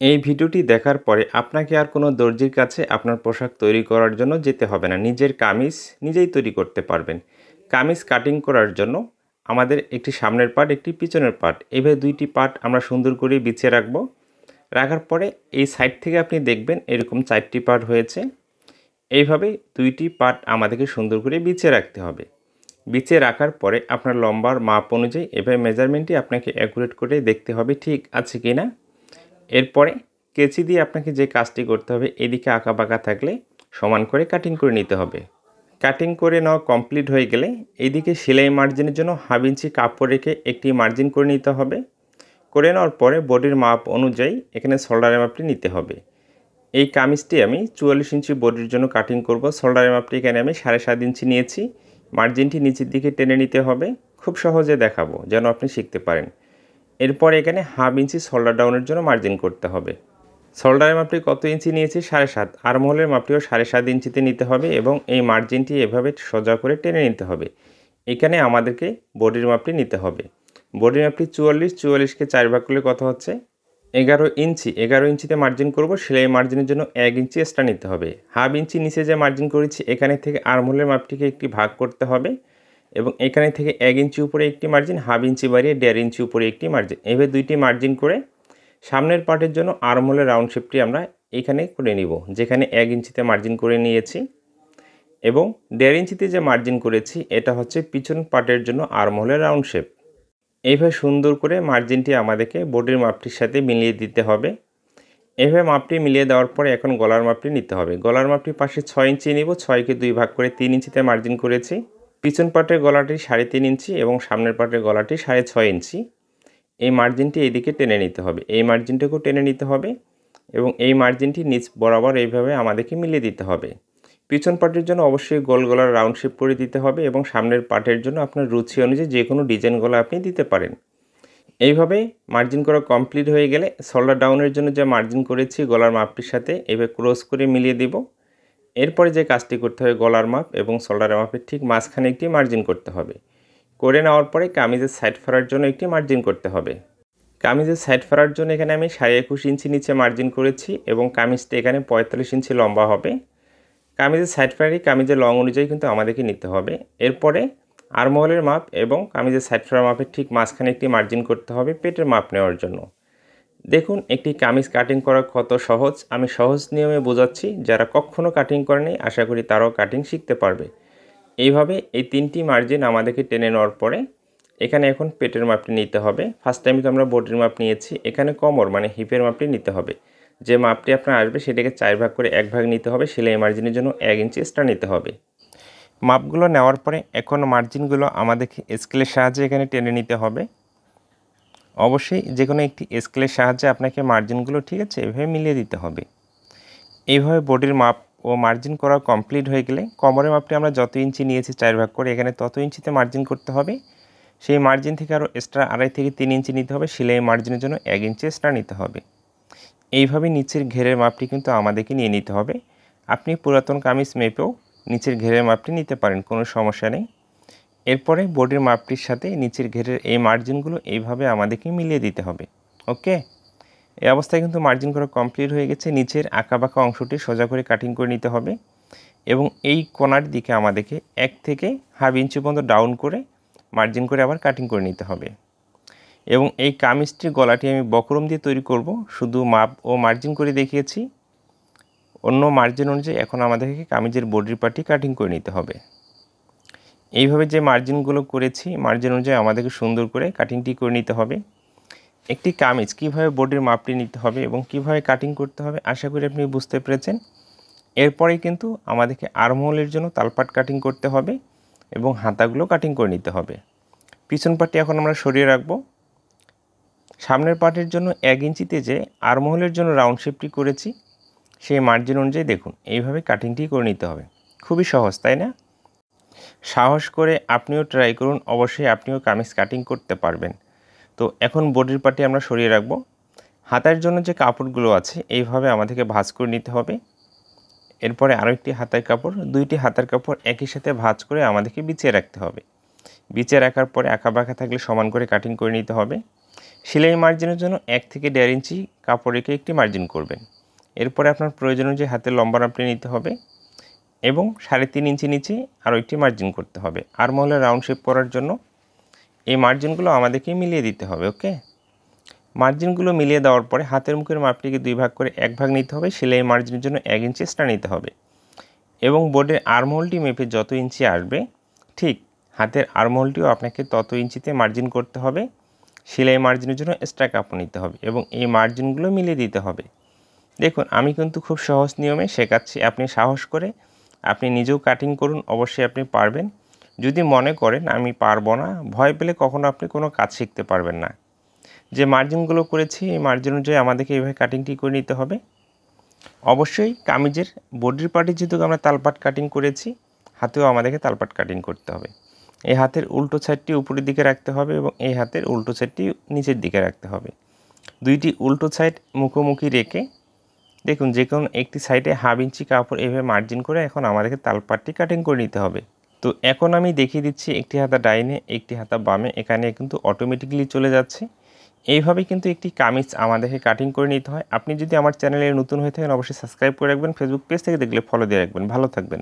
এই ভিডিওটি দেখার পরে আপনাকে আর কোনো দর্জির কাছে আপনার পোশাক তৈরি করার জন্য যেতে হবে না। নিজের কামিজ নিজেই তৈরি করতে পারবেন। কামিজ কাটিং করার জন্য আমাদের একটি সামনের পার্ট, একটি পিছনের পার্ট, এইভাবে দুইটি পার্ট আমরা সুন্দর করে বিছিয়ে রাখবো। রাখার পরে এই সাইড থেকে আপনি দেখবেন এরকম 4টি পার্ট হয়েছে। এইভাবে দুইটি পার্ট আমাদেরকে সুন্দর করে বিছিয়ে রাখতে হবে। বিছিয়ে রাখার পরে আপনার লম্বার মাপ অনুযায়ী এভাবে মেজারমেন্টটি আপনাকে অ্যাকুরেট করে দেখতে হবে ঠিক আছে কি না। এরপরে কেচি দিয়ে আপনাকে যে কাজটি করতে হবে, এদিকে আঁকাবাঁকা থাকলে সমান করে কাটিং করে নিতে হবে। কাটিং করে নেওয়া কমপ্লিট হয়ে গেলে এইদিকে সেলাই মার্জিনের জন্য হাফ ইঞ্চি কাপড় রেখে একটি মার্জিন করে নিতে হবে। করে নেওয়ার পরে বডির মাপ অনুযায়ী এখানে শোল্ডারের মাপটি নিতে হবে। এই কামিজটি আমি 44 ইঞ্চি বডির জন্য কাটিং করব। শোল্ডারের মাপটি এখানে আমি 7.5 ইঞ্চি নিয়েছি। মার্জিনটি নিচের দিকে টেনে নিতে হবে। খুব সহজে দেখাবো যেন আপনি শিখতে পারেন। এরপর এখানে হাফ ইঞ্চি শোল্ডার ডাউনের জন্য মার্জিন করতে হবে। শোল্ডারের মাপটি কত ইঞ্চি নিয়েছি? 7.5। আর্মহোলের মাপটিও 7.5 ইঞ্চিতে নিতে হবে এবং এই মার্জিনটি এভাবে সোজা করে টেনে নিতে হবে। এখানে আমাদেরকে বডির মাপটি নিতে হবে। বডির মাপটি 44কে 4 ভাগ করলে কত হচ্ছে? 11 ইঞ্চি। 11 ইঞ্চিতে মার্জিন করব। সেলাই মার্জিনের জন্য 1 ইঞ্চি এক্সট্রা নিতে হবে। হাফ ইঞ্চি নিচে যে মার্জিন করেছি এখানে থেকে আর্মহোলের মাপটিকে একটি ভাগ করতে হবে এবং এখানে থেকে 1 ইঞ্চি উপরে একটি মার্জিন, হাফ ইঞ্চি বাড়িয়ে 1.5 ইঞ্চি উপরে একটি মার্জিন, এভাবে দুইটি মার্জিন করে সামনের পার্টের জন্য আর্মহোলের রাউন্ড শেপটি আমরা এখানে করে নিব, যেখানে 1 ইঞ্চিতে মার্জিন করে নিয়েছি এবং 1.5 ইঞ্চিতে যে মার্জিন করেছি এটা হচ্ছে পিছন পার্টের জন্য আর্মহোলের রাউন্ড শেপ। এইভাবে সুন্দর করে মার্জিনটি আমাদেরকে বডির মাপটির সাথে মিলিয়ে দিতে হবে। এভাবে মাপটি মিলিয়ে দেওয়ার পরে এখন গলার মাপটি নিতে হবে। গলার মাপটি পাশে 6 ইঞ্চি নিব। 6কে 2 ভাগ করে 3 ইঞ্চিতে মার্জিন করেছি। পিছন পার্টের গলাটি 3.5 ইঞ্চি এবং সামনের পার্টের গলাটি 6.5 ইঞ্চি। এই মার্জিনটি এইদিকে টেনে নিতে হবে। এই মার্জিনটাকেও টেনে নিতে হবে এবং এই মার্জিনটি নিচ বরাবর এইভাবে আমাদেরকে মিলিয়ে দিতে হবে। পিছন পার্টের জন্য অবশ্যই গোল গলার রাউন্ড শেপ করে দিতে হবে এবং সামনের পার্টের জন্য আপনার রুচি অনুযায়ী যে কোনো ডিজাইন গলা আপনি দিতে পারেন। এইভাবে মার্জিন করা কমপ্লিট হয়ে গেলে শোল্ডার ডাউনের জন্য যে মার্জিন করেছি গলার মাপটির সাথে এভাবে ক্রস করে মিলিয়ে দিব। এরপরে যে কাজটি করতে হবে, গলার মাপ এবং শোল্ডারের মাপের ঠিক মাঝখানে একটি মার্জিন করতে হবে। করে নেওয়ার পরে কামিজের সাইড ফেরার জন্য একটি মার্জিন করতে হবে। কামিজের সাইড ফেরার জন্য এখানে আমি 21.5 ইঞ্চি নিচে মার্জিন করেছি এবং কামিজটা এখানে 45 ইঞ্চি লম্বা হবে। কামিজের সাইড ফেরারই কামিজের লং অনুযায়ী কিন্তু আমাদেরকে নিতে হবে। এরপরে আর্মহোলের মাপ এবং কামিজের সাইড ফেরার মাপের ঠিক মাঝখানে একটি মার্জিন করতে হবে পেটের মাপ নেওয়ার জন্য। দেখুন একটি কামিজ কাটিং করা কত সহজ। আমি সহজ নিয়মে বোঝাচ্ছি, যারা কখনও কাটিং করেনি আশা করি তারাও কাটিং শিখতে পারবে। এইভাবে এই 3টি মার্জিন আমাদেরকে টেনে নেওয়ার পরে এখানে এখন পেটের মাপটি নিতে হবে। ফার্স্ট টাইমে তো আমরা বডির মাপ নিয়েছি, এখানে কোমর মানে হিপের মাপটি নিতে হবে। যে মাপটি আপনার আসবে সেটাকে 4 ভাগ করে 1 ভাগ নিতে হবে। সেলাই মার্জিনের জন্য 1 ইঞ্চি এক্সট্রা নিতে হবে। মাপগুলো নেওয়ার পরে এখন মার্জিনগুলো আমাদেরকে স্কেলের সাহায্যে এখানে টেনে নিতে হবে। অবশ্যই যে কোনো একটি স্কেলের সাহায্যে আপনাকে মার্জিনগুলো ঠিক আছে এভাবে মিলিয়ে দিতে হবে। এইভাবে বডির মাপ ও মার্জিন করা কমপ্লিট হয়ে গেলে কোমরের মাপটি আমরা যত ইঞ্চি নিয়েছি 4 ভাগ করে এখানে তত ইঞ্চিতে মার্জিন করতে হবে। সেই মার্জিন থেকে আরও এক্সট্রা 2.5 থেকে 3 ইঞ্চি নিতে হবে। সেলাই মার্জিনের জন্য 1 ইঞ্চি এক্সট্রা নিতে হবে। এইভাবে নিচের ঘেরের মাপটি কিন্তু আমাদেরকে নিয়ে নিতে হবে। আপনি পুরাতন কামিজ মেপেও নিচের ঘেরের মাপটি নিতে পারেন, কোনো সমস্যা নেই। এরপরে বডির মাপটির সাথে নিচের ঘেরের এই মার্জিনগুলো এইভাবে আমাদেরকে মিলিয়ে দিতে হবে। ওকে, এই অবস্থায় কিন্তু মার্জিন করা কমপ্লিট হয়ে গেছে। নিচের আঁকাবাঁকা অংশটি সোজা করে কাটিং করে নিতে হবে এবং এই কোণার দিকে আমাদেরকে 1 থেকে হাফ ইঞ্চি পর্যন্ত ডাউন করে মার্জিন করে আবার কাটিং করে নিতে হবে। এবং এই কামিজটির গলাটি আমি বক্রম দিয়ে তৈরি করব। শুধু মাপ ও মার্জিন করে দেখিয়েছি, অন্য মার্জিন অনুযায়ী এখন আমাদেরকে কামিজের বডির পার্টটি কাটিং করে নিতে হবে। এইভাবে যে মার্জিনগুলো করেছি মার্জিন অনুযায়ী আমাদেরকে সুন্দর করে কাটিংটি করে নিতে হবে। একটি কামিজ কীভাবে বডির মাপটি নিতে হবে এবং কীভাবে কাটিং করতে হবে আশা করি আপনি বুঝতে পেরেছেন। এরপরেই কিন্তু আমাদেরকে আর্মহোলের জন্য তালপাট কাটিং করতে হবে এবং হাতাগুলো কাটিং করে নিতে হবে। পিছন পার্টটি এখন আমরা সরিয়ে রাখব। সামনের পার্টের জন্য 1 ইঞ্চিতে যে আর্মহোলের জন্য রাউন্ড শেপটি করেছি সেই মার্জিন অনুযায়ী দেখুন এইভাবে কাটিংটি করে নিতে হবে। খুবই সহজ, তাই না? সাহস করে আপনিও ট্রাই করুন, অবশ্যই আপনিও কামিজ কাটিং করতে পারবেন। তো এখন বডির পার্টটি আমরা সরিয়ে রাখব। হাতার জন্য যে কাপড়গুলো আছে এইভাবে আমাদেরকে ভাঁজ করে নিতে হবে। এরপরে আরও একটি হাতার কাপড়, 2টি হাতার কাপড় একই সাথে ভাঁজ করে আমাদেরকে বিছিয়ে রাখতে হবে। বিছিয়ে রাখার পরে আঁকাবাঁকা থাকলে সমান করে কাটিং করে নিতে হবে। সেলাই মার্জিনের জন্য 1 থেকে 1.5 ইঞ্চি কাপড় রেখে একটি মার্জিন করবেন। এরপরে আপনার প্রয়োজন অনুযায়ী হাতের লম্বা মাপটি নিতে হবে এবং 3.5 ইঞ্চি নিচে আরও একটি মার্জিন করতে হবে। আর্মহোলের রাউন্ড শেপ করার জন্য এই মার্জিনগুলো আমাদেরকে মিলিয়ে দিতে হবে। ওকে, মার্জিনগুলো মিলিয়ে দেওয়ার পরে হাতের মুখের মাপটিকে 2 ভাগ করে 1 ভাগ নিতে হবে। সেলাই মার্জিনের জন্য 1 ইঞ্চি এক্সট্রা নিতে হবে এবং বোর্ডের আর্মহোলটি মেপে যত ইঞ্চি আসবে ঠিক হাতের আর্মহোলটিও আপনাকে তত ইঞ্চিতে মার্জিন করতে হবে। সেলাই মার্জিনের জন্য এক্সট্রা কাপড় নিতে হবে এবং এই মার্জিনগুলো মিলিয়ে দিতে হবে। দেখুন, আমি কিন্তু খুব সহজ নিয়মে শেখাচ্ছি, আপনি সাহস করে আপনি নিজেও কাটিং করুন, অবশ্যই আপনি পারবেন। যদি মনে করেন আমি পারবো না, ভয় পেলে কখনো আপনি কোনো কাজ শিখতে পারবেন না। যে মার্জিনগুলো করেছি এই মার্জিন অনুযায়ী আমাদেরকে এইভাবে কাটিংটি করে নিতে হবে। অবশ্যই কামিজের বডির পার্টে যেহেতু আমরা তালপাট কাটিং করেছি, হাতেও আমাদেরকে তালপাট কাটিং করতে হবে। এই হাতের উল্টো সাইডটি উপরের দিকে রাখতে হবে এবং এই হাতের উল্টো সাইডটি নিচের দিকে রাখতে হবে। দুইটি উল্টো সাইড মুখোমুখি রেখে দেখুন যে কোনো একটি সাইডে 1/2 ইঞ্চি কাপড় এভাবে মার্জিন করে এখন আমাদেরকে তালপাটটি কাটিং করে নিতে হবে। তো এখন আমি দেখিয়ে দিচ্ছি একটি হাতা ডাইনে একটি হাতা বামে, এখানে কিন্তু অটোমেটিক্যালি চলে যাচ্ছে। এইভাবে কিন্তু একটি কামিজ আমাদেরকে কাটিং করে নিতে হয়। আপনি যদি আমার চ্যানেলে নতুন হয়ে থাকেন অবশ্যই সাবস্ক্রাইব করে রাখবেন, ফেসবুক পেজ থেকে দেখলে ফলো দিয়ে রাখবেন। ভালো থাকবেন।